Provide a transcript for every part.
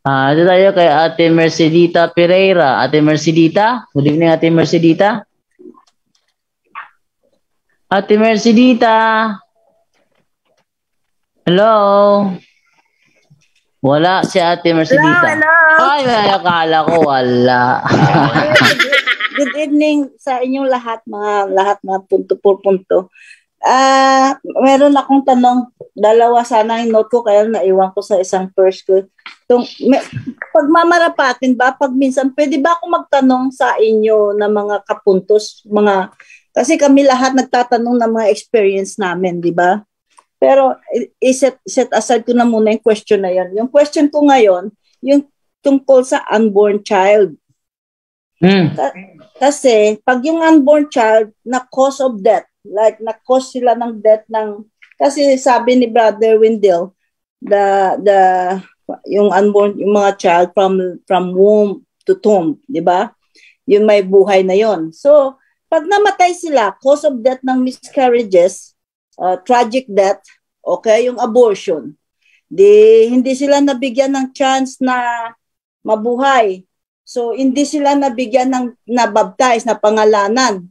Ito tayo kay Ate Mercedita Pereira. Ate Mercedita? Good evening, Ate Mercedita. Ate Mercedita? Hello? Wala si Ate Mercedita. Hello. Ay, akala ko wala. Good evening sa inyong lahat mga punto por punto. Meron akong tanong, dalawa sana yung note ko kaya naiwan ko sa isang first ko. Pag mamarapatin ba, pag minsan, pwede ba ako magtanong sa inyo na mga kapuntos, kasi kami lahat nagtatanong ng mga experience namin, di ba? Pero set aside ko na muna yung question na yan. Yung question ko ngayon, yung tungkol sa unborn child. Kasi pag yung unborn child na cause of death, like na-cause sila ng death kasi sabi ni Brother Wendell, yung unborn, yung mga child from womb to tomb, di ba? Yung may buhay na yon. So, pag namatay sila, cause of death ng miscarriages, tragic death, okay, yung abortion, hindi sila nabigyan ng chance na mabuhay. So, hindi sila nabigyan ng na-baptize, na pangalanan,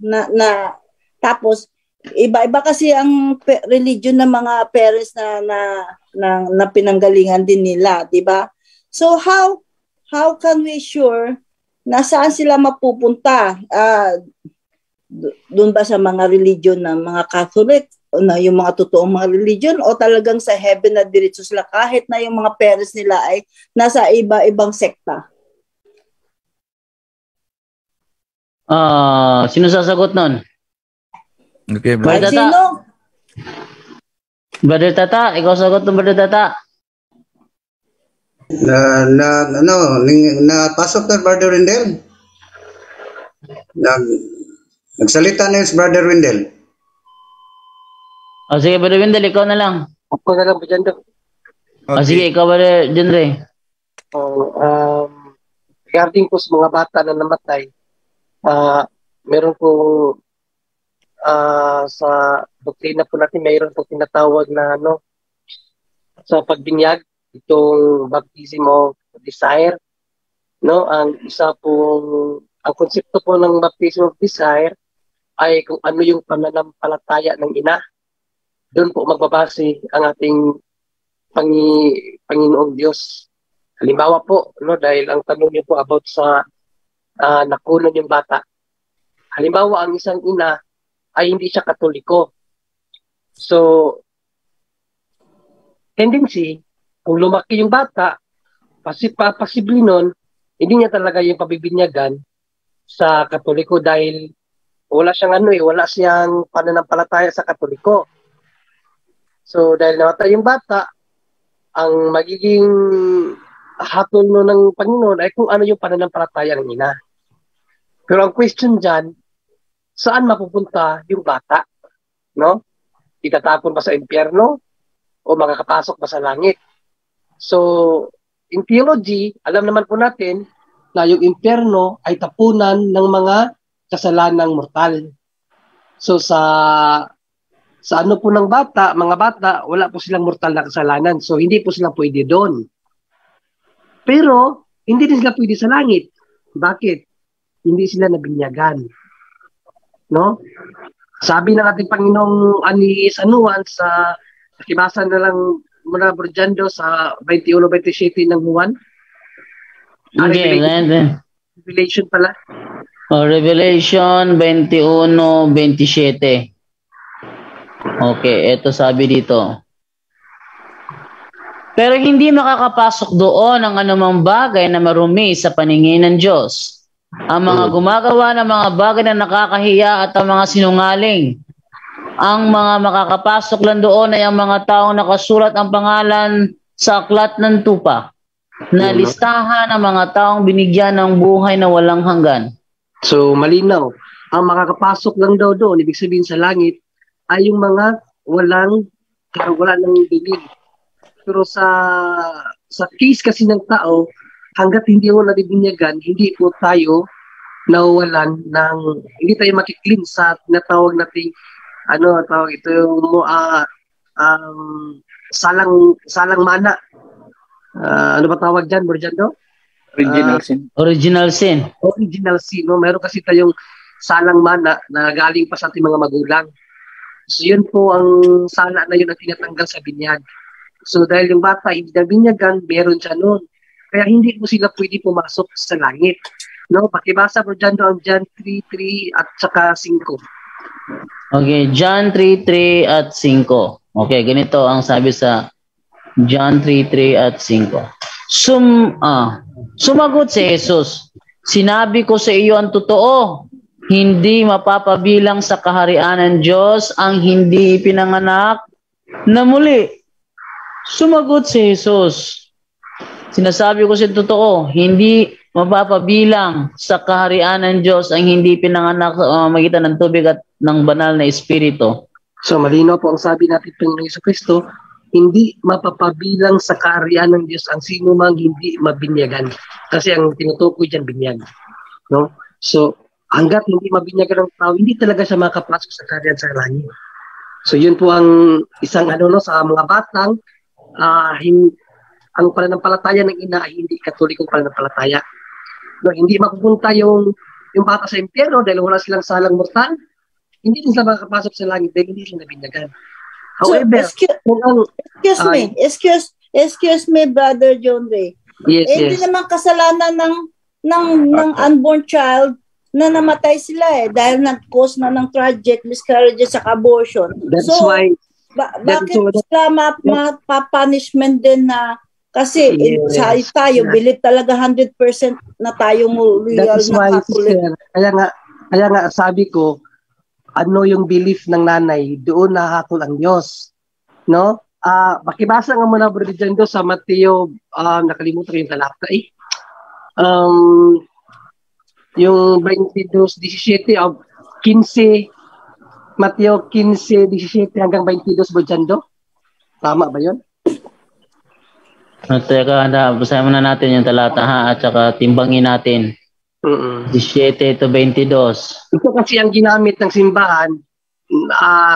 tapos, iba-iba kasi ang religion ng mga parents na pinanggalingan din nila, di ba? So, how can we sure na saan sila mapupunta? Doon ba sa mga religion ng mga Catholic, na yung mga totoong mga religion, o talagang sa heaven na diretso sila kahit na yung mga parents nila ay nasa iba-ibang sekta? Sino sasagot nun? Okay, Brother Tata. Sino? Brother Tata, ikaw sagot ng Brother Tata. Pasok na Brother Wendell. Nagsalita na yung Brother Wendell. Sige, Brother Wendell, ikaw na lang. Ako na lang po dyan. Okay. Sige, ikaw, Brother Jenre. Regarding po sa mga bata na namatay, meron po sa doktrina po natin, mayroon po tinatawag na sa pagbinyag, itong baptism of desire. Ang konsepto po ng baptism of desire ay kung ano yung pananampalataya ng ina. Doon po magbabase ang ating Panginoong Diyos. Halimbawa po, dahil ang tanong niyo po about sa nakunan yung bata. Halimbawa, ang isang ina ay hindi siya Katoliko. So, tendency, kung lumaki yung bata, posible nun, hindi niya talaga yung pabibinyagan sa Katoliko dahil wala siyang pananampalataya sa Katoliko. So, dahil namatay yung bata, ang magiging hatol ng Panginoon ay kung ano yung pananampalataya ng ina. Pero ang question dyan, saan mapupunta yung bata? Itatapon ba sa impyerno? O makakapasok ba sa langit? So, in theology, alam naman po natin na yung impyerno ay tapunan ng mga kasalanang mortal. So, sa ano po ng mga bata, wala po silang mortal na kasalanan. So, hindi po sila pwede doon. Pero, hindi din sila pwede sa langit. Bakit? Hindi sila nabinyagan. Sabi ng ating Panginoong ni San Juan sa nakibasa na lang muna Burjando sa 21-27 ng Juan. Revelation pala. Revelation 21-27. Okay, ito sabi dito. Pero hindi makakapasok doon ang anumang bagay na marumi sa paningin ng Diyos. Ang mga gumagawa ng mga bagay na nakakahiya at ang mga sinungaling. Ang mga makakapasok lang doon ay ang mga taong nakasulat ang pangalan sa aklat ng tupa, na listahan ng mga taong binigyan ng buhay na walang hanggan. So, malinaw. Ang makakapasok lang daw doon, ibig sabihin sa langit, ay yung mga wala ng bibig. Pero sa case kasi ng tao, hanggat hindi mo nabibinyagan, hindi po tayo nawawalan hindi tayo makiklin sa tinatawag nating salang mana. ano ba tawag dyan, Borjando? Original sin. Original sin. Original sin, no? Meron kasi tayong salang mana na galing pa sa ating mga magulang. So yun po ang sala na yun ang tinatanggal sa binyag. So dahil yung bata hindi na binyagan, meron siya noon. Kaya hindi po sila pwede pumasok sa langit. No, pakibasa po dyan ang John 3:3 at saka 5. Okay, John 3:3 at 5. Okay, ganito ang sabi sa John 3:3 at 5. Sumagot si Jesus, "Sinabi ko sa iyo ang totoo, hindi mapapabilang sa kaharian ng Diyos ang hindi ipinanganak na muli." Sumagot si Jesus, "Sinasabi ko sa iyo totoo, hindi mapapabilang sa kaharian ng Diyos ang hindi pinanganak sa magitan ng tubig at ng banal na Espiritu." So malinaw po ang sabi natin Panginoon Jesucristo, hindi mapapabilang sa kaharian ng Diyos ang sino mang hindi mabinyagan. Kasi ang tinutukoy dyan, binyag. No? So, hanggat hindi mabinyagan ng tao, hindi talaga siya makapasok sa kaharian sa langit. So, yun po ang isang sa mga batang, ang pananampalataya ng ina ay hindi katolikong pananampalataya. No, hindi mapupunta yung bata sa impyerno dahil wala silang salang mortal. Hindi din sila makapasok sa langit dahil hindi sila nabinyagan. However, excuse me, Brother John Ray. Yes. Hindi naman kasalanan ng unborn child na namatay sila dahil nag-cause na ng tragic miscarriages sa abortion. That's so, why bakit sila mapapunishment din na kasi tayo believe talaga 100% na tayong real na Catholic. Kaya nga sabi ko, ano yung belief ng nanay, doon nahakol ang Diyos. No? Pakibasa nga muna, Brother Jando, sa Mateo, nakalimutan yung talata yung 22:17 of 15, Mateo 15:17 hanggang 22, Brother Jando. Tama ba yun? Teka, basahin muna natin yung talata at saka timbangin natin. 17 to 22. Ito kasi ang ginamit ng simbahan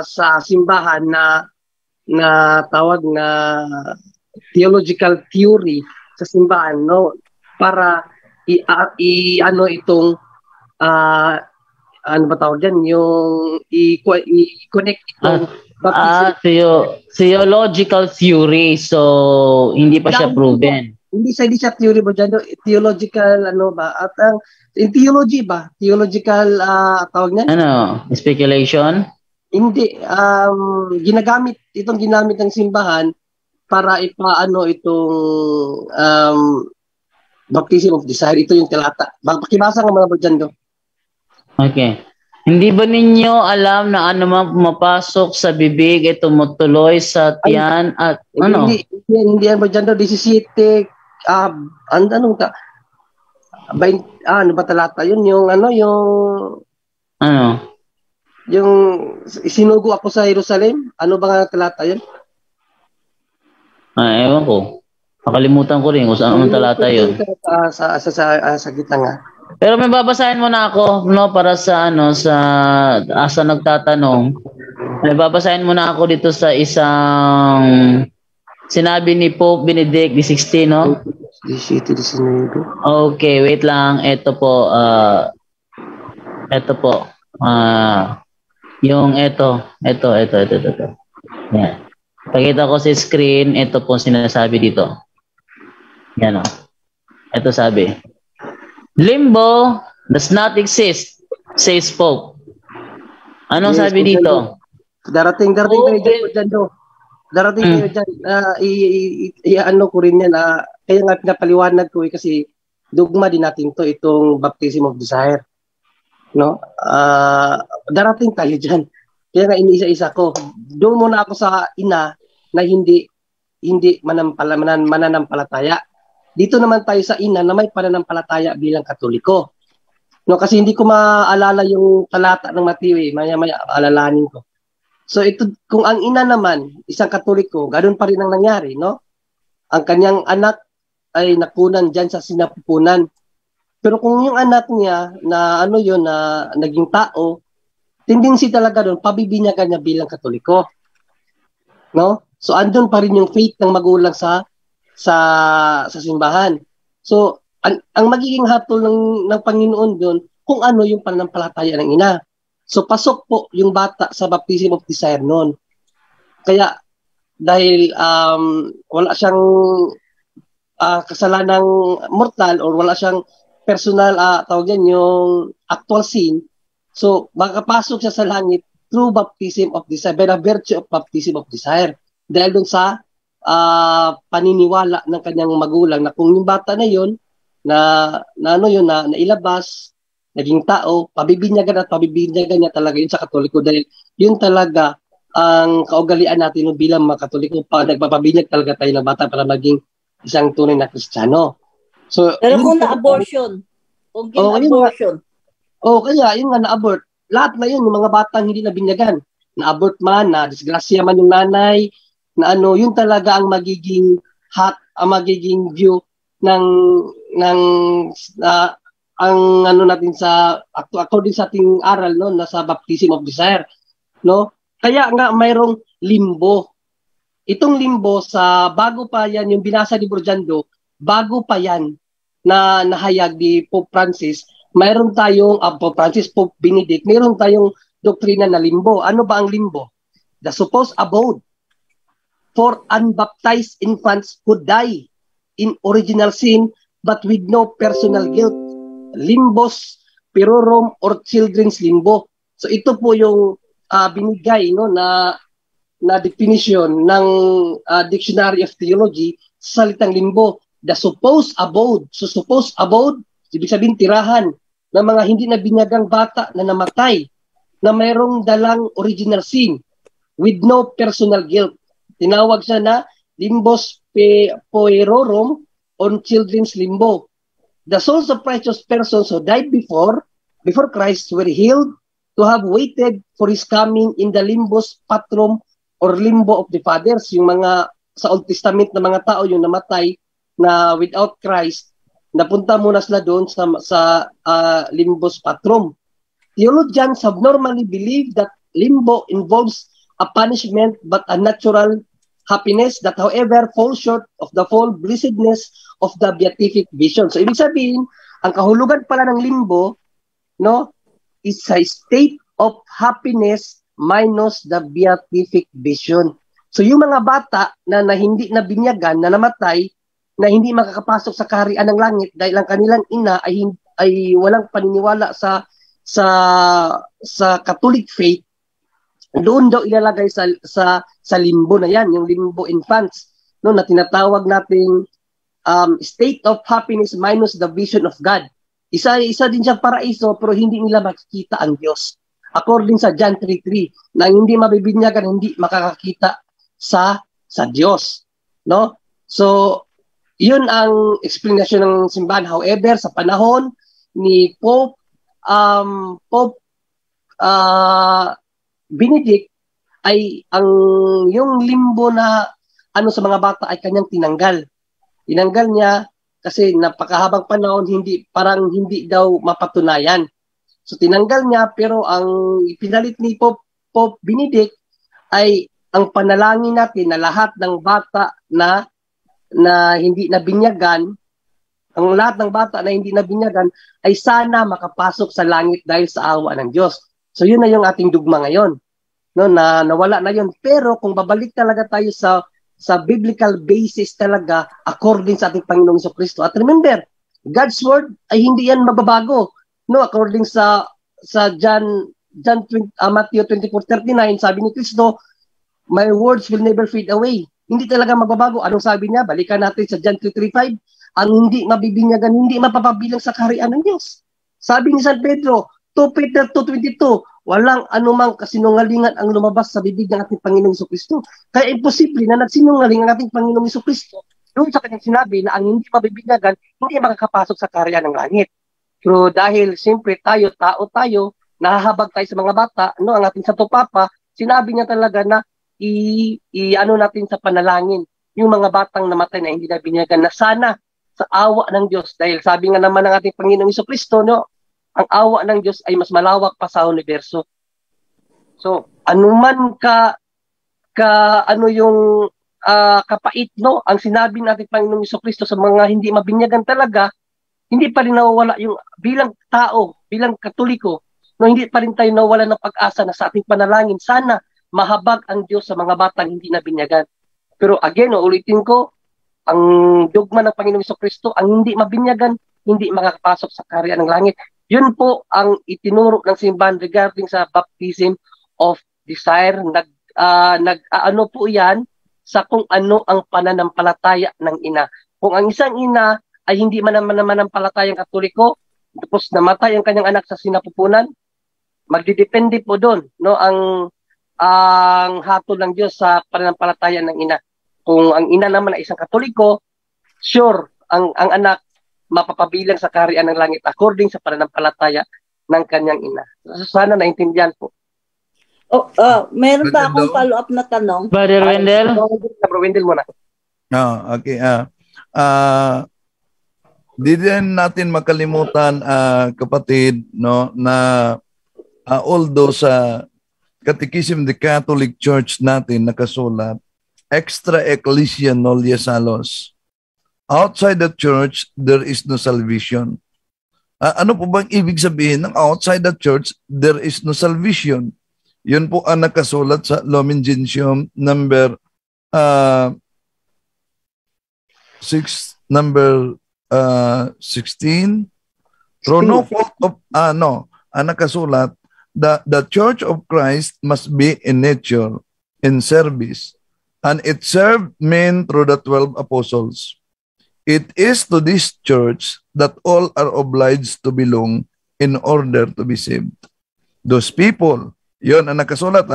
sa simbahan na tawag na theological theory sa simbahan, no, para itong ano ba tawag diyan, yung i-connect itong theological theory, so hindi pa siya proven. Hindi siya theory ba dyan, theological at in theological tawag niyan? Speculation? Hindi, ginamit ng simbahan para ipaano itong baptism of desire. Ito yung talata. Pakibasa nga mga Brother. Okay. Hindi ba ninyo alam na anumang pumapasok sa bibig ay tumutuloy sa tiyan at ano? Hindi yan Brother 17 ano ba talata yun? Yung isinugo ako sa Jerusalem, ano ba nga talata yun? Ewan ko. Nakalimutan ko rin kung saan ang talata yun. Sa gitna nga. Pero may babasahin mo na ako, no, para sa asa nagtatanong. May babasahin mo na ako dito sa isang sinabi ni Pope Benedict XVI, no? Okay, wait lang. Ito po. Yung ito. Yan. Pakita ko sa screen, ito po sinasabi dito. Yan o. Ito sabi. Limbo does not exist, says Pope. Anong sabi dito? Darating tayo dyan. Darating tayo dyan. Ano ko rin yan. Kaya nga pinapaliwanag ko kasi dogma din natin itong baptism of desire. No? Darating tayo dyan. Kaya nga iniisa-isa ko. Doon muna ako sa ina na hindi mananampalataya. Dito naman tayo sa ina na may pananampalataya bilang Katoliko. No, kasi hindi ko maalala yung talata ng Mateo maya-maya alalahanin ko. So ito, kung ang ina naman, isang Katoliko, ganoon pa rin ang nangyari, no? Ang kanyang anak ay nakunan diyan sa sinapupunan. Pero kung yung anak niya na na naging tao, tendency talaga doon, pabibinyagan niya bilang Katoliko. No? So andun pa rin yung faith ng magulang sa sa simbahan. So, ang magiging hatol ng Panginoon doon kung ano yung pananampalataya ng ina. So, pasok po yung bata sa baptism of desire noon. Kaya, dahil wala siyang kasalanang mortal or wala siyang personal, tawag yan, yung actual sin, so, makapasok siya sa langit through baptism of desire, by the virtue of baptism of desire. Dahil doon sa paniniwala ng kanyang magulang na kung yung bata na yun, na nailabas, naging tao, pabibinyagan niya talaga yun sa Katoliko dahil yun talaga ang kaugalian natin bilang mga Katoliko pa nagpapabinyag talaga tayo ng bata para maging isang tunay na Kristiyano. So, pero kung na-abortion, kung gin-abortion. Kaya yun nga na-abort. Lahat na yun, yung mga batang hindi nabinyagan. Na-abort man, na-disgrasya man yung nanay, na yun talaga ang magiging magiging view ng ang natin sa according sa ating aral no nasa baptism of desire no kaya nga mayroong limbo. Itong limbo sa bago pa yan yung binasa ni Burjando, bago pa yan na nahayag ni Pope Francis, mayroon tayong Pope Francis, Pope Benedict, mayroon tayong doktrina na limbo. Ano ba ang limbo? The supposed abode for unbaptized infants who die in original sin but with no personal guilt. Limbos perorum or children's limbo. So ito po yung binigay no na definition ng Dictionary of Theology sa salitang limbo. The supposed abode. So supposed abode, ibig sabihin tirahan ng mga hindi na binyagang bata na namatay na mayroong dalang original sin with no personal guilt. Tinawag siya na limbos puerorum on children's limbo. The souls of righteous persons who died before Christ were healed to have waited for His coming in the limbus patrum or limbo of the fathers. Yung mga sa Old Testament na mga tao yung namatay na without Christ, napunta muna sila doon sa limbus patrum. Theologians have normally believed that limbo involves a punishment but a natural happiness that however falls short of the full blessedness of the beatific vision. So ibig sabihin, ang kahulugan pala ng limbo no is a state of happiness minus the beatific vision. So yung mga bata na hindi nabinyagan, na namatay, na hindi makakapasok sa kaharian ng langit dahil ang kanilang ina ay walang paniniwala sa Catholic faith, doon daw ilalagay sa limbo na yan, yung limbo infants, no, na tinatawag nating state of happiness minus the vision of God. Isa din siya paraiso pero hindi nila makikita ang Diyos. According sa John 3:3, na hindi mabibinyagan, hindi makakakita sa Diyos, no? So, yun ang explanation ng simbahan. However, sa panahon ni Pope Benedict ay yung limbo na sa mga bata ay kanyang tinanggal. Tinanggal niya kasi napakahabang panahon parang hindi daw mapatunayan. So tinanggal niya pero ang ipinalit ni Pope Benedict ay ang panalangin natin na lahat ng bata na hindi nabinyagan, ang lahat ng bata na hindi nabinyagan ay sana makapasok sa langit dahil sa awa ng Diyos. So yun na yung ating dugma ngayon. No, na nawala na yun. Pero kung babalik talaga tayo sa biblical basis talaga according sa ating Panginoong Jesucristo. At remember, God's word ay hindi yan mababago. No, according sa Matthew 24:39, sabi ni Kristo, my words will never fade away. Hindi talaga magbabago. Anong sabi niya? Balikan natin sa John 3:5, ang hindi mabibinyagan, hindi mapapabilang sa kaharian ng Diyos. Sabi ni San Pedro, 2 Peter 2:22, walang anumang kasinungalingan ang lumabas sa bibig ng ating Panginoong Jesucristo. Kaya imposible na nagsinungaling ang ating Panginoong Jesucristo doon sa kanyang sinabi na ang hindi mabibinyagan, hindi makakapasok sa kaharian ng langit. Pero dahil siyempre tao tayo, nahahabag tayo sa mga bata, no, ang ating Santo Papa, sinabi niya talaga na natin sa panalangin yung mga batang namatay na hindi nabinyagan na sana sa awa ng Diyos. Dahil sabi nga naman ng ating Panginoong Jesucristo, no, ang awa ng Diyos ay mas malawak pa sa universo. So, anuman yung kapait, no, ang sinabi natin Panginoong Jesucristo sa mga hindi mabinyagan talaga, hindi pa rin nawawala yung bilang tao, bilang Katoliko, no, hindi pa rin tayo nawawala ng pag-asa na sa ating panalangin, sana mahabag ang Diyos sa mga batang hindi nabinyagan. Pero again, no, ulitin ko, ang dogma ng Panginoong Jesucristo, ang hindi mabinyagan, hindi makakapasok sa kaharian ng langit. Yun po ang itinuro ng simbahan regarding sa baptism of desire. Ano po yan sa kung ano ang pananampalataya ng ina. Kung ang isang ina ay hindi mananampalatayang Katoliko, tapos namatay ang kanyang anak sa sinapupunan, magdidepende po doon, no, ang hatol ng Diyos sa pananampalataya ng ina. Kung ang ina naman ay isang Katoliko, sure, ang anak mapapabilang sa kaharian ng langit according sa pananampalataya ng kanyang ina. Sana naintindihan po. Meron pa akong follow-up na tanong. Brother Wendell? Brother Wendell muna. Okay. Di din natin makalimutan, kapatid, no, na although sa Catechism of the Catholic Church natin nakasulat, extra ecclesia nullius salus. Outside the church, there is no salvation. Ano po bang ibig sabihin ng outside the church, there is no salvation? Yun po ang nakasulat sa Lumen Gentium number 16. Through no fault of, ang nakasulat, the Church of Christ must be in nature, in service, and it served men through the 12 apostles. It is to this church that all are obliged to belong in order to be saved. Those people, yon ang nakasulat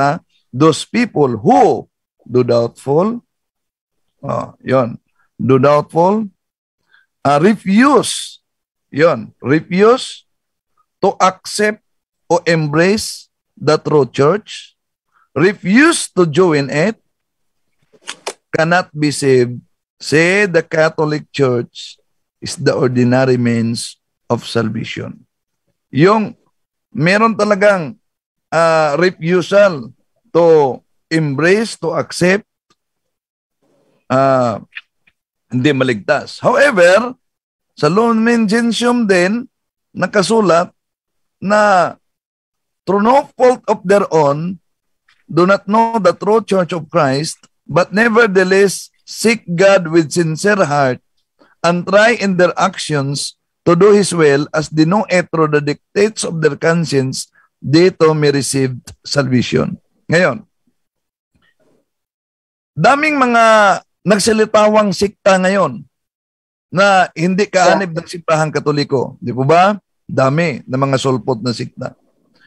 those people who do doubtful, refuse to accept or embrace the true church, refuse to join it, cannot be saved. Say the Catholic Church is the ordinary means of salvation. Yung meron talagang refusal to embrace, to accept, hindi maligtas. However, sa Lumen Gentium din, nakasulat na through no fault of their own, do not know the true Church of Christ, but nevertheless seek God with sincere heart and try in their actions to do His will as they know it through the dictates of their conscience, they too may receive salvation. Ngayon, daming mga nagsilitawang sikta ngayon na hindi kaanib ng simbahan Katoliko. Di po ba? Dami na mga sulpot na sikta.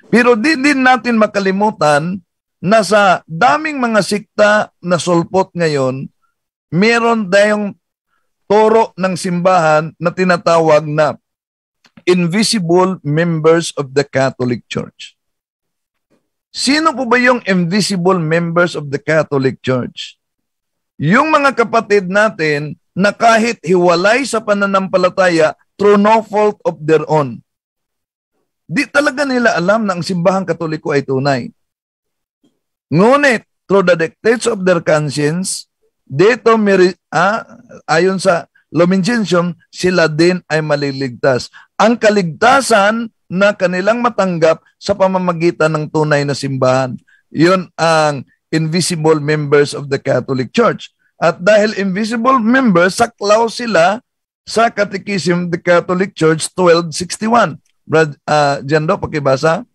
Pero din natin makalimutan na sa daming mga sikta na sulpot ngayon, meron tayong turo ng simbahan na tinatawag na invisible members of the Catholic Church. Sino po ba yung invisible members of the Catholic Church? Yung mga kapatid natin na kahit hiwalay sa pananampalataya through no fault of their own. Di talaga nila alam na ang simbahang Katoliko ay tunay. Ngunit, through the dictates of their conscience, dito, ayon sa Lumen Gentium, sila din ay maliligtas. Ang kaligtasan na kanilang matanggap sa pamamagitan ng tunay na simbahan. Yun ang invisible members of the Catholic Church. At dahil invisible members, saklaw sila sa Catechism of the Catholic Church 1261. Brad, Jando, pakibasa.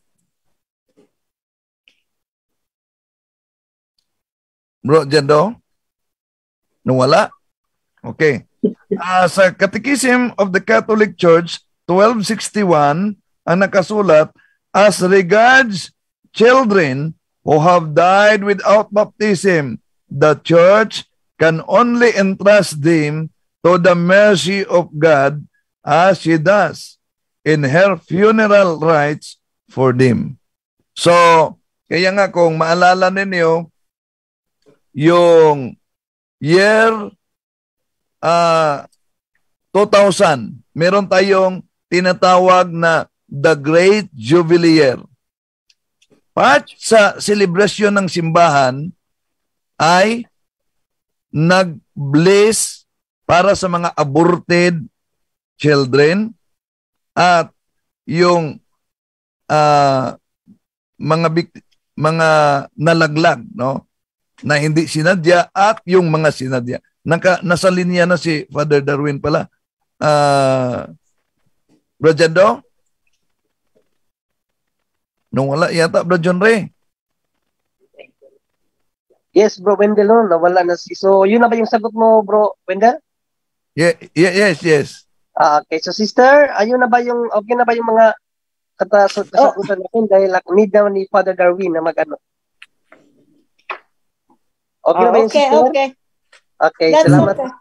Bro, Jando? Nawala? Okay. Sa Catechism of the Catholic Church 1261, ang nakasulat, as regards children who have died without baptism, the Church can only entrust them to the mercy of God as she does in her funeral rites for them. So, kaya nga kung maalala ninyo, yung year 2000, meron tayong tinatawag na The Great Jubilee Year. Part sa celebration ng simbahan ay nag-bless para sa mga aborted children at yung mga nalaglag, no, na hindi sinadya at yung mga sinadya. Nasa linya na si Father Darwin pala. Bro Jando? Nung wala yata, Bro John Ray. Yes, Bro Wendell, no? Nawala na si... So, yun na ba yung sagot mo, Bro Wendell? Yes. Okay, so sister, ayun na ba yung... Okay na ba yung mga kasagutan natin? Dahil need na ni Father Darwin na mag-ano. Okay na ba yung sister? Okay, That's salamat. Okay.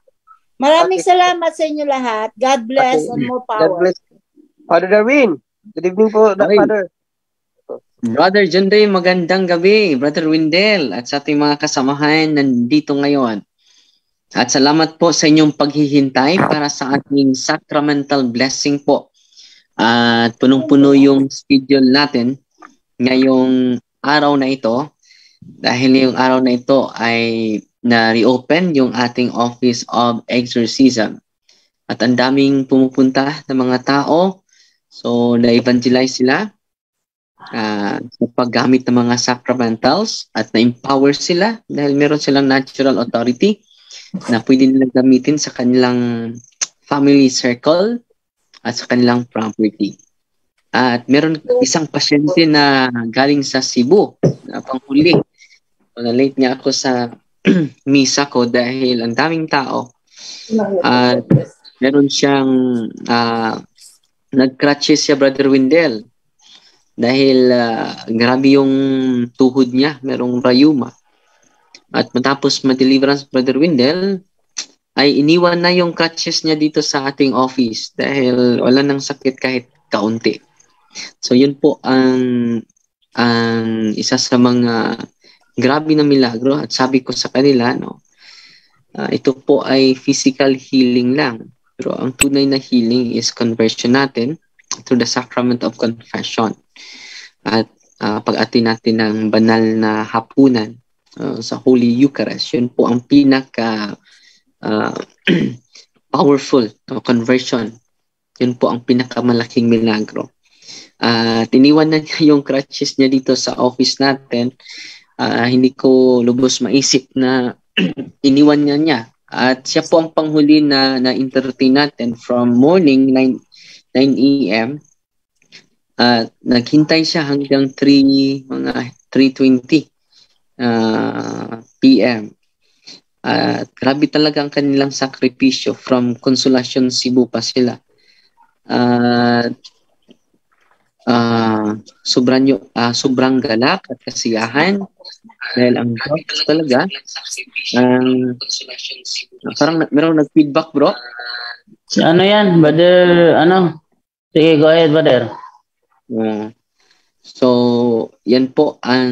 Maraming salamat sa inyo lahat. God bless and more power. God bless. Father Darwin, good evening po, Father. Brother John Ray, magandang gabi. Brother Wendell at sa ating mga kasamahan nandito ngayon. At salamat po sa inyong paghihintay para sa ating sacramental blessing po. At punong-puno yung schedule natin ngayong araw na ito. Dahil yung araw na ito ay na-reopen yung ating Office of Exorcism. At ang daming pumupunta ng mga tao. So, na-evangelize sila sa paggamit ng mga sacramentals at na-empower sila dahil meron silang natural authority na pwede nilang gamitin sa kanilang family circle at sa kanilang property. At meron isang pasyente na galing sa Cebu na panghuli. So, na-late niya ako sa misa ko dahil ang daming tao. At meron siyang nag-crutches siya, Brother Wendell. Dahil grabe yung tuhod niya, merong rayuma. At matapos ma-deliverance, Brother Wendell, ay iniwan na yung crutches niya dito sa ating office dahil wala nang sakit kahit kaunti. So yun po ang isa sa mga grabe na milagro. At sabi ko sa kanila, no, ito po ay physical healing lang. Pero ang tunay na healing is conversion natin through the sacrament of confession. At pag-ati natin ng banal na hapunan sa Holy Eucharist, yun po ang pinaka powerful conversion. Yun po ang pinakamalaking milagro. Tiniwan na niya yung crutches niya dito sa office natin. Hindi ko lubos maisip na iniwan niya. At siya po ang panghuli na entertain natin from morning 9 a.m. Naghintay siya hanggang 3:20 p.m. Grabe talaga ang kanilang sakripisyo. From Consolacion, Cebu pa sila. Sobrang galak at kasiyahan dahil ang Diyos talaga parang meron nag-feedback, bro. Si ano yan, brother, sige, go ahead, brother. So, yan po ang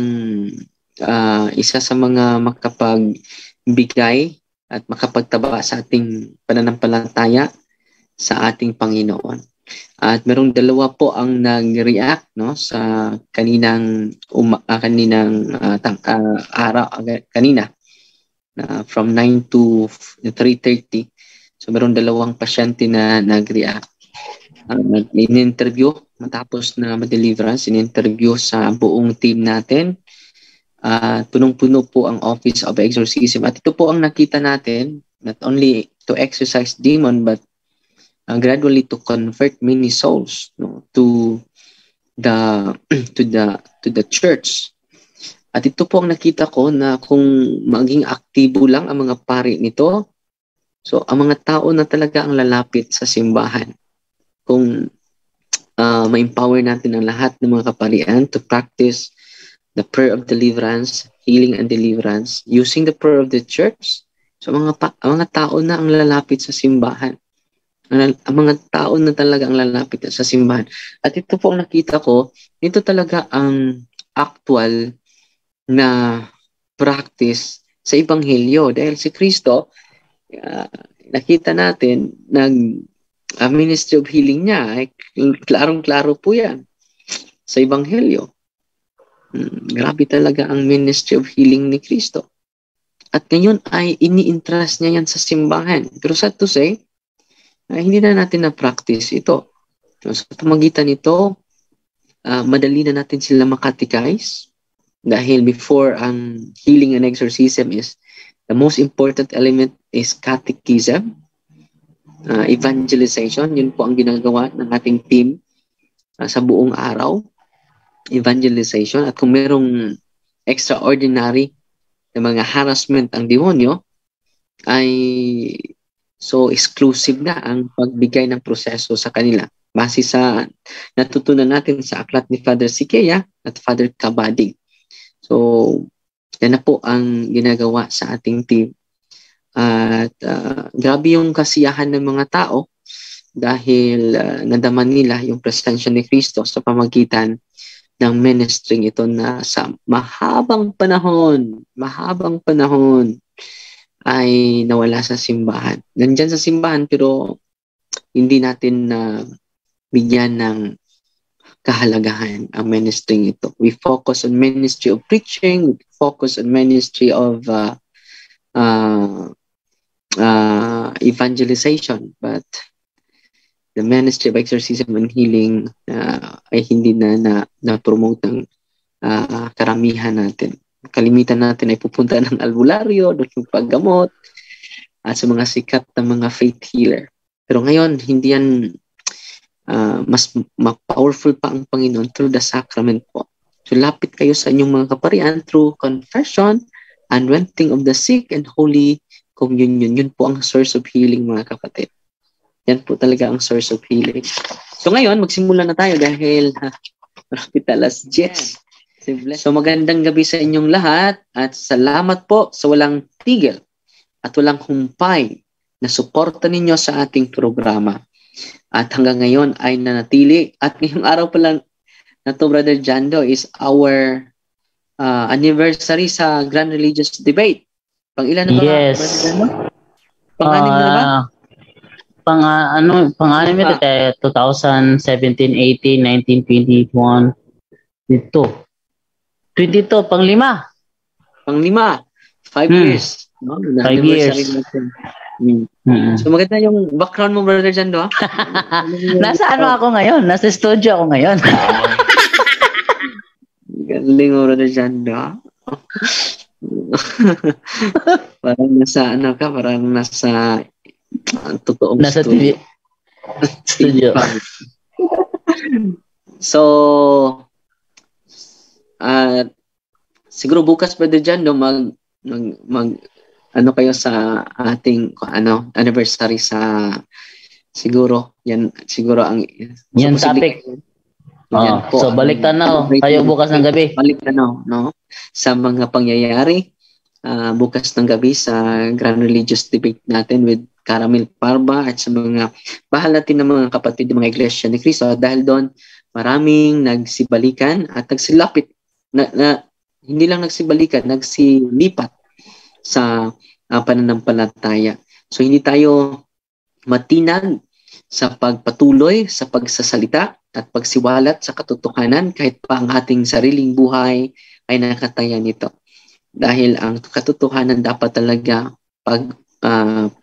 isa sa mga makapagbigay at makapagtaba sa ating pananampalataya sa ating Panginoon. At merong dalawa po ang nag-react, no, sa kaninang araw kanina from 9 to 3:30. So merong dalawang pasyente na nag-react. In-interview matapos na ma-deliverance, in-interview sa buong team natin. Punong-puno po ang Office of Exorcism. At ito po ang nakita natin, not only to exorcise demon, but gradually to convert many souls, no, to the church. At ito po ang nakita ko na kung maging aktibo lang ang mga pari nito, so ang mga tao na talaga ang lalapit sa simbahan. Kung ma-empower natin ang lahat ng mga kaparian to practice the prayer of deliverance, healing and deliverance, using the prayer of the church, so mga tao na ang lalapit sa simbahan. Ang mga tao na talaga ang lalapit sa simbahan. At ito po ang nakita ko, ito talaga ang actual na practice sa Ebanghelyo. Dahil si Kristo, nakita natin, ministry of healing niya, ay klarong-klaro po yan sa Ebanghelyo. Grabe talaga ang ministry of healing ni Kristo. At ngayon ay ini-interest niya yan sa simbahan. Pero sad to say, hindi na natin na-practice ito. So, sa pamagitan nito, madali na natin sila makatikais. Dahil before ang healing and exorcism is, the most important element is catechism, evangelization. Yun po ang ginagawa ng ating team sa buong araw. Evangelization. At kung merong extraordinary na mga harassment ang demonyo, ay so exclusive na ang pagbigay ng proseso sa kanila. Base sa natutunan natin sa aklat ni Father Sikea at Father Kabading. So, yan na po ang ginagawa sa ating team. At grabe yung kasiyahan ng mga tao dahil nadaman nila yung presensya ni Kristo sa pamagitan ng ministering ito na sa mahabang panahon ay nawala sa simbahan. Nandyan sa simbahan pero hindi natin bigyan ng kahalagahan ang ministering ito. We focus on ministry of preaching, we focus on ministry of evangelization, but the ministry of exorcism and healing ay hindi na-promote ng karamihan natin. Kalimitan natin ay pupunta ng albularyo, doon paggamot, at sa mga sikat na mga faith healer. Pero ngayon, hindi yan mas powerful pa ang Panginoon through the sacrament po. So lapit kayo sa inyong mga kaparian through confession, anointing of the sick, and holy communion. Yun po ang source of healing, mga kapatid. Yan po talaga ang source of healing. So ngayon, magsimula na tayo dahil rapid alas 10. So magandang gabi sa inyong lahat at salamat po sa walang tigil at walang humpay na suporta ninyo sa ating programa. At hanggang ngayon ay nanatili. At ngayong araw pa lang na to, Brother Jando, is our anniversary sa Grand Religious Debate. Pang-ilan na ba? Yes. Brother Jando? Pang-anim na ba? Pang-anim ito, 2017, 18, 19, 21, dito. 22, pang-lima. Pang-lima. 5 years. No? 5 years. So maganda yung background mo, Brother Jando. Nasa ako ngayon? Nasa studio ako ngayon. Galing mo, Brother Jando. Parang nasa parang nasa totoong nasa studio. Studio. So, siguro bukas, Brother Jando, mag kayo sa ating anniversary sa siguro ang yan topic. So balik tanaw tayo bukas ng gabi. Balik tanaw, no? Sa mga pangyayari bukas ng gabi sa Grand Religious Debate natin with Caramel Parba at sa mga bahal natin ng mga kapatid ng mga Iglesia ni Cristo, dahil doon maraming nagsibalikan at nagsilapit na hindi lang nagsibalikan, nagsilipat sa pananampalataya. So hindi tayo matinag sa pagpatuloy sa pagsasalita at pagsiwalat sa katotohanan kahit pa ang ating sariling buhay ay nakataya nito. Dahil ang katotohanan dapat talaga anong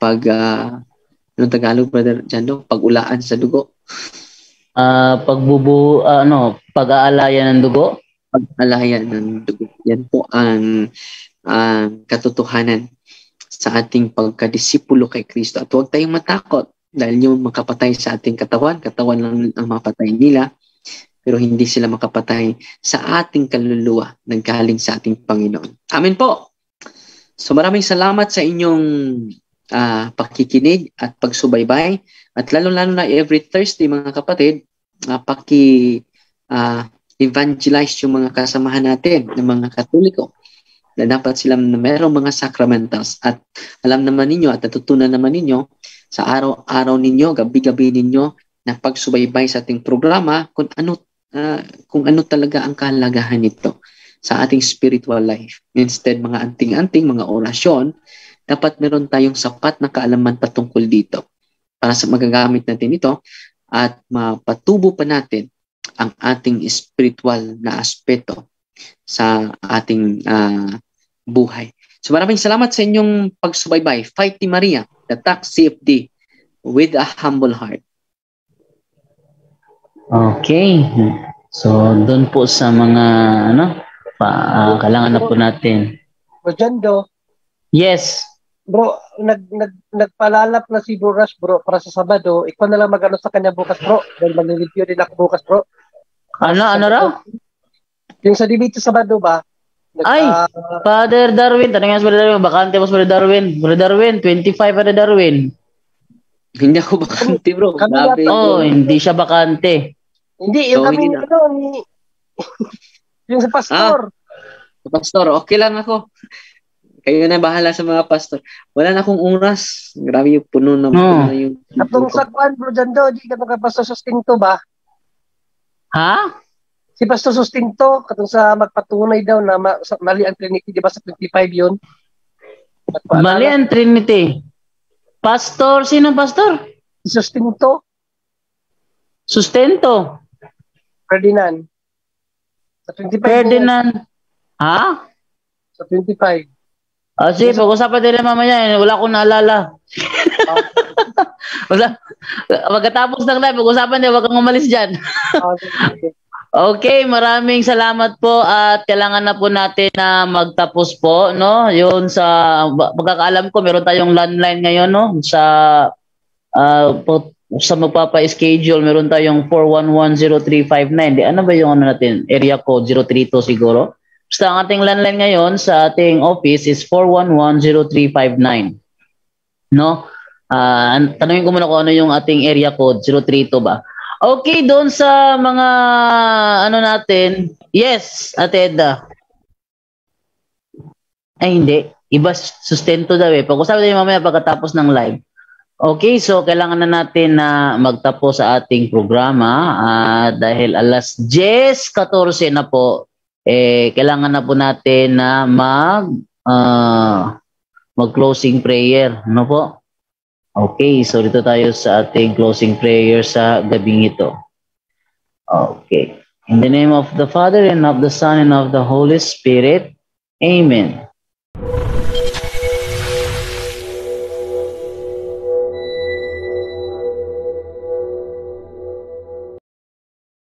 Tagalog, Brother Jando? Pag-ulaan sa dugo. Pag-aalayan ng dugo. Pag-aalayan ng dugo. Yan po ang katotohanan sa ating pagkadisipulo kay Kristo. At huwag tayong matakot dahil yung makapatay sa ating katawan lang ang mapatay nila, pero hindi sila makapatay sa ating kaluluwa na galing sa ating Panginoon. Amen po! So maraming salamat sa inyong pakikinig at pagsubaybay, at lalo-lalo na every Thursday, mga kapatid, evangelize yung mga kasamahan natin ng mga Katoliko na dapat sila na mayroong mga sacramentals, at alam naman ninyo at natutunan naman ninyo sa araw-araw ninyo, gabi-gabi ninyo na pagsubaybay sa ating programa kung ano talaga ang kahalagahan nito sa ating spiritual life. Instead, mga anting-anting, mga orasyon, dapat meron tayong sapat na kaalaman patungkol dito para sa magagamit natin ito at mapatubo pa natin ang ating spiritual na aspeto sa ating buhay. So maraming salamat sa inyong pagsubaybay. Fight Team Maria, the Tax CFD, with a humble heart. Okay. So, doon po sa mga, kailangan na po natin. Bro Jando, Yes. bro, nagpalalap na si Bro Rush, bro, para sa Sabado. Ikaw na lang mag-ano sa kanya bukas, bro. Dahil mag-review din ako bukas, bro. Ano raw? Yung sa debate sa Sabado ba? Ay, Father Darwin. Tanongin sa Father Darwin. Bakante po sa Father Darwin. Father Darwin, 25 Father Darwin. Hindi ako bakante, bro. Kami Grabe. yata. Oh, hindi siya bakante. Hindi, yung So, kami, hindi na. yung sa pastor. Pastor, okay lang ako. Kayo na bahala sa mga pastor. Wala na akong oras. Grabe yung puno na yung... Katong sa kuan, Bro Jando, di katong kay Pastor Sustinto ba? Ha? Si Pastor Sustinto, katong sa magpatunay daw na mali ang Trinity, di ba sa 25 yun? Mali ang Trinity. Pastor, sino pastor? Si Sustinto, Sustento. Ferdinand. Sa 25 Ferdinand. Ha? Sa 25. Sige, pag-usapan nila mamaya. Wala akong naalala. Pagkatapos ng live, pag-usapan nila, wag kang umalis dyan. Okay, maraming salamat po at kailangan na po natin na magtapos po, no? Yun sa pagkakaalam ko, meron tayong landline ngayon, no? Sa magpapa-schedule, meron tayong 4110359. Ano ba yung ano natin? Area code 032 siguro. Basta ang ating landline ngayon sa ating office is 4110359. No? Tanungin ko muna kung ano yung ating area code, 032 ba? Okay, doon sa mga ano natin. Yes, Ate Edda. Ay, hindi. Iba sustento daw eh. Pag-usapan tayo mamaya pagkatapos ng live. Okay, so kailangan na natin na magtapos sa ating programa dahil alas 10:14 na po. Kailangan na po natin na mag-closing prayer. Ano po? Okay, so dito tayo sa ating closing prayer sa gabing ito. Okay. In the name of the Father, and of the Son, and of the Holy Spirit. Amen.